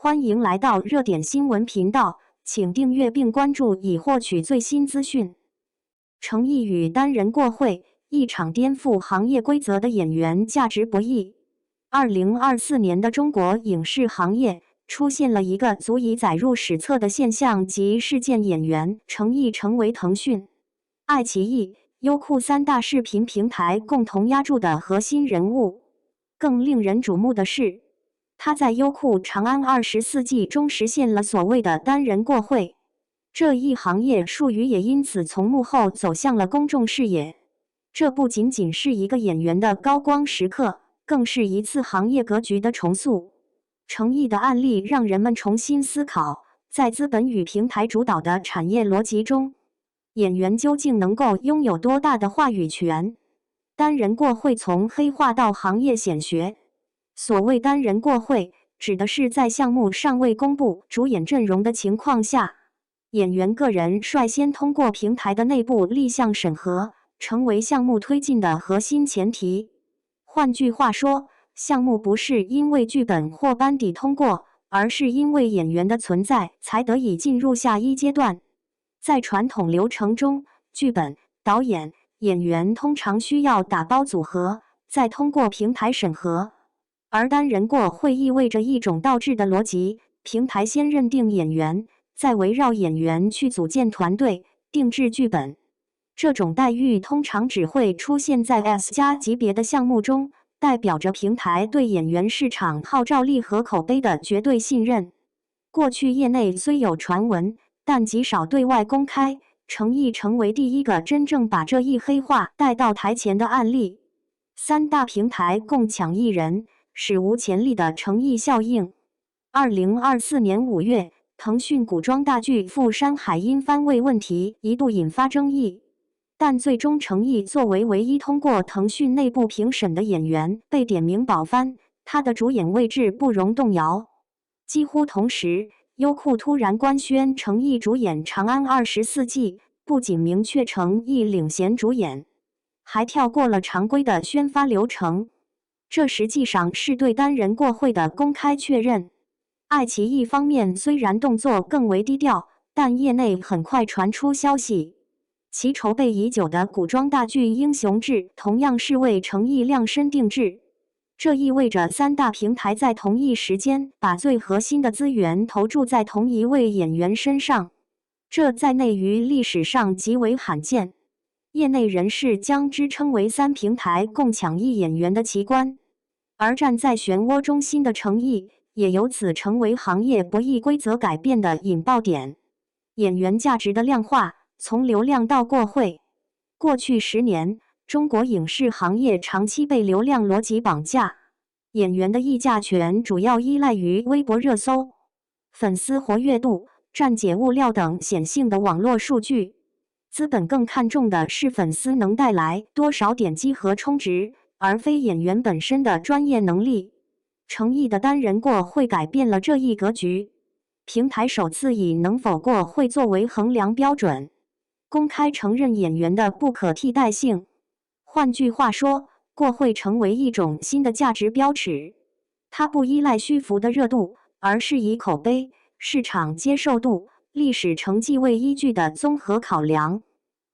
欢迎来到热点新闻频道，请订阅并关注以获取最新资讯。程毅与单人过会，一场颠覆行业规则的演员价值博弈。2024年的中国影视行业出现了一个足以载入史册的现象及事件，演员程毅成为腾讯、爱奇艺、优酷三大视频平台共同压住的核心人物。更令人瞩目的是，他在优酷长安24季中实现了所谓的单人过会，这一行业术语也因此从幕后走向了公众视野。这不仅仅是一个演员的高光时刻，更是一次行业格局的重塑。程毅的案例让人们重新思考，在资本与平台主导的产业逻辑中，演员究竟能够拥有多大的话语权？单人过会从黑化到行业显学。所谓单人过会，指的是在项目尚未公布主演阵容的情况下，演员个人率先通过平台的内部立项审核，成为项目推进的核心前提。换句话说，项目不是因为剧本或班底通过，而是因为演员的存在才得以进入下一阶段。在传统流程中，剧本、导演、演员通常需要打包组合，再通过平台审核。而单人过会意味着一种倒置的逻辑，平台先认定演员，再围绕演员去组建团队，定制剧本。这种待遇通常只会出现在 S+ 级别的项目中，代表着平台对演员市场号召力和口碑的绝对信任。过去业内虽有传闻，但极少对外公开，程毅成为第一个真正把这一黑话带到台前的案例。三大平台共抢一人，史无前例的程毅效应。2024年5月，腾讯古装大剧《富山海》因番位问题一度引发争议，但最终程毅作为唯一通过腾讯内部评审的演员被点名保番，他的主演位置不容动摇。几乎同时，优酷突然官宣程毅主演长安24季，不仅明确程毅领衔主演，还跳过了常规的宣发流程。这实际上是对单人过会的公开确认。爱奇艺方面虽然动作更为低调，但业内很快传出消息，其筹备已久的古装大剧《英雄志》同样是为程毅量身定制。这意味着三大平台在同一时间把最核心的资源投注在同一位演员身上，这在内娱历史上极为罕见。业内人士将之称为三平台共抢一演员的奇观。而站在漩涡中心的程毅，也由此成为行业博弈规则改变的引爆点。演员价值的量化，从流量到过会。过去10年，中国影视行业长期被流量逻辑绑架，演员的议价权主要依赖于微博热搜、粉丝活跃度、站姐物料等显性的网络数据。资本更看重的是粉丝能带来多少点击和充值，而非演员本身的专业能力。程毅的单人过会改变了这一格局，平台首次以能否过会作为衡量标准，公开承认演员的不可替代性。换句话说，过会成为一种新的价值标尺，它不依赖虚浮的热度，而是以口碑、市场接受度、历史成绩为依据的综合考量。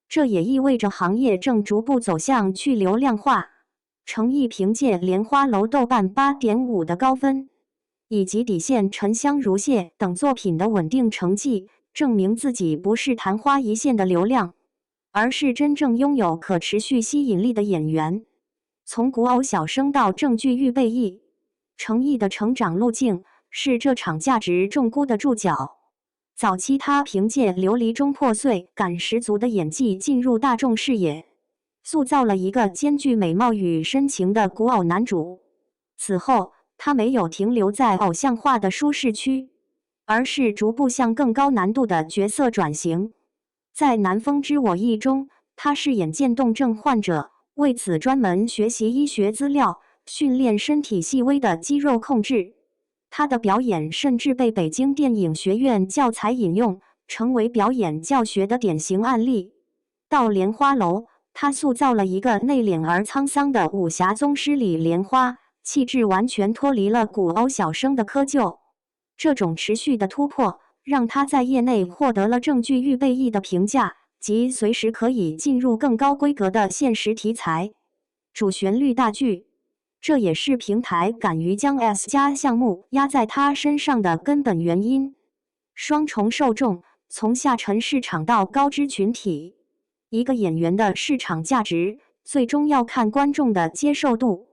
这也意味着行业正逐步走向去流量化。程毅凭借《莲花楼》豆瓣8.5的高分，以及底线《沉香如屑》等作品的稳定成绩，证明自己不是昙花一现的流量，而是真正拥有可持续吸引力的演员。从古偶小生到正剧预备役，程毅的成长路径是这场价值重估的注脚。早期他凭借《琉璃中破碎》感十足的演技进入大众视野，塑造了一个兼具美貌与深情的古偶男主。此后，他没有停留在偶像化的舒适区，而是逐步向更高难度的角色转型。在《南风知我意》中，他饰演渐冻症患者，为此专门学习医学资料，训练身体细微的肌肉控制。他的表演甚至被北京电影学院教材引用，成为表演教学的典型案例。到《莲花楼》，他塑造了一个内敛而沧桑的武侠宗师李莲花，气质完全脱离了古偶小生的窠臼。这种持续的突破，让他在业内获得了正具预备役的评价，即随时可以进入更高规格的现实题材、主旋律大剧。这也是平台敢于将 S 加项目压在他身上的根本原因。双重受众，从下沉市场到高知群体，一个演员的市场价值，最终要看观众的接受度。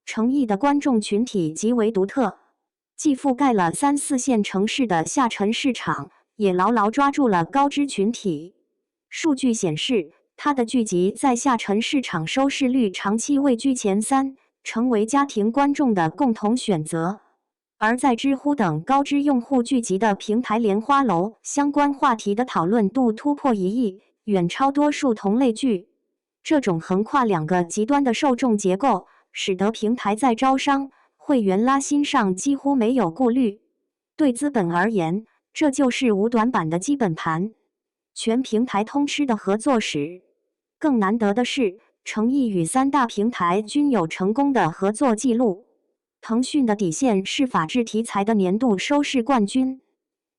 诚意的观众群体极为独特，既覆盖了3、4线城市的下沉市场，也牢牢抓住了高知群体。数据显示，他的剧集在下沉市场收视率长期位居前3，成为家庭观众的共同选择。而在知乎等高知用户聚集的平台莲花楼，相关话题的讨论度突破1亿，远超多数同类剧。这种横跨2个极端的受众结构，使得平台在招商、会员拉新上几乎没有顾虑。对资本而言，这就是无短板的基本盘，全平台通吃的合作史。更难得的是，诚意与3大平台均有成功的合作记录。腾讯的底线是法治题材的年度收视冠军，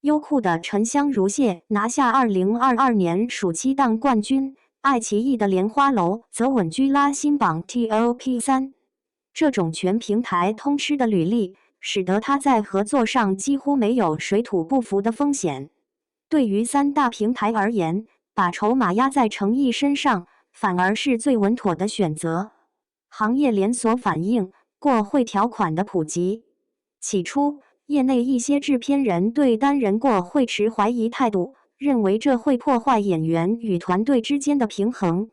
优酷的沉香如屑拿下2022年暑期档冠军，爱奇艺的莲花楼则稳居拉新榜 TOP3。这种全平台通吃的履历，使得它在合作上几乎没有水土不服的风险。对于3大平台而言，把筹码压在诚意身上，反而是最稳妥的选择。行业连锁反应，过会条款的普及。起初，业内一些制片人对单人过会持怀疑态度，认为这会破坏演员与团队之间的平衡。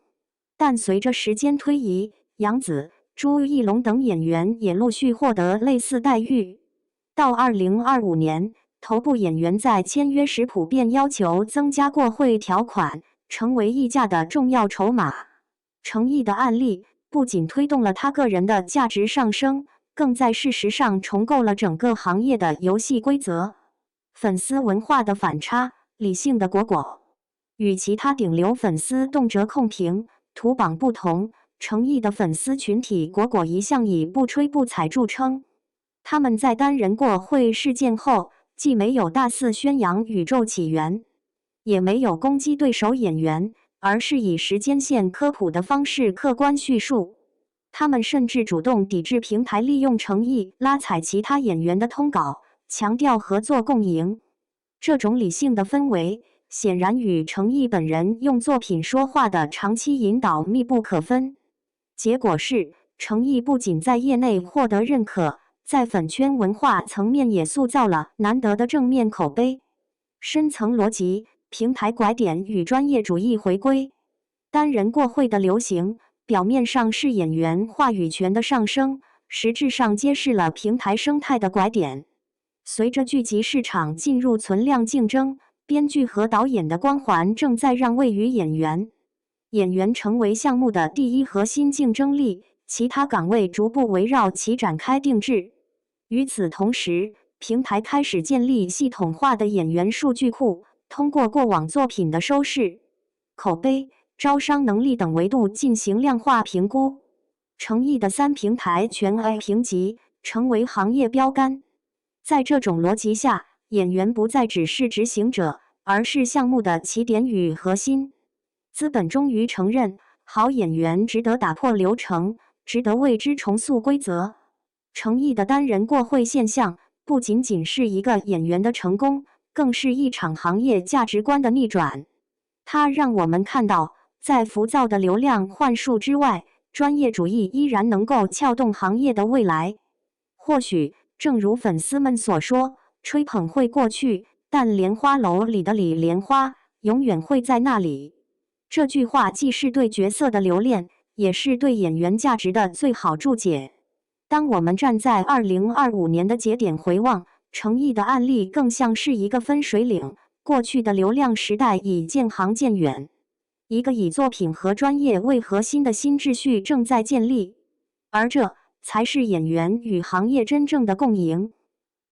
但随着时间推移，杨紫、朱一龙等演员也陆续获得类似待遇。到2025年，头部演员在签约时普遍要求增加过会条款，成为议价的重要筹码。诚意的案例不仅推动了他个人的价值上升，更在事实上重构了整个行业的游戏规则。粉丝文化的反差，理性的果果与其他顶流粉丝动辄控评、图榜不同，诚意的粉丝群体果果一向以不吹不踩著称。他们在单人过会事件后，既没有大肆宣扬宇宙起源，也没有攻击对手演员，而是以时间线科普的方式客观叙述。他们甚至主动抵制平台利用诚意拉踩其他演员的通稿，强调合作共赢。这种理性的氛围，显然与诚意本人用作品说话的长期引导密不可分。结果是，诚意不仅在业内获得认可，在粉圈文化层面也塑造了难得的正面口碑。深层逻辑，平台拐点与专业主义回归。单人过会的流行，表面上是演员话语权的上升，实质上揭示了平台生态的拐点。随着剧集市场进入存量竞争，编剧和导演的光环正在让位于演员，演员成为项目的第一核心竞争力，其他岗位逐步围绕其展开定制。与此同时，平台开始建立系统化的演员数据库，通过过往作品的收视、口碑、招商能力等维度进行量化评估。诚意的3平台全 A 评级，成为行业标杆。在这种逻辑下，演员不再只是执行者，而是项目的起点与核心。资本终于承认，好演员值得打破流程，值得为之重塑规则。诚意的单人过会现象，不仅仅是一个演员的成功，更是一场行业价值观的逆转。它让我们看到，在浮躁的流量幻术之外，专业主义依然能够撬动行业的未来。或许，正如粉丝们所说，吹捧会过去，但莲花楼里的李莲花永远会在那里。这句话既是对角色的留恋，也是对演员价值的最好注解。当我们站在2025年的节点回望，诚意的案例更像是一个分水岭。过去的流量时代已渐行渐远，一个以作品和专业为核心的新秩序正在建立，而这才是演员与行业真正的共赢。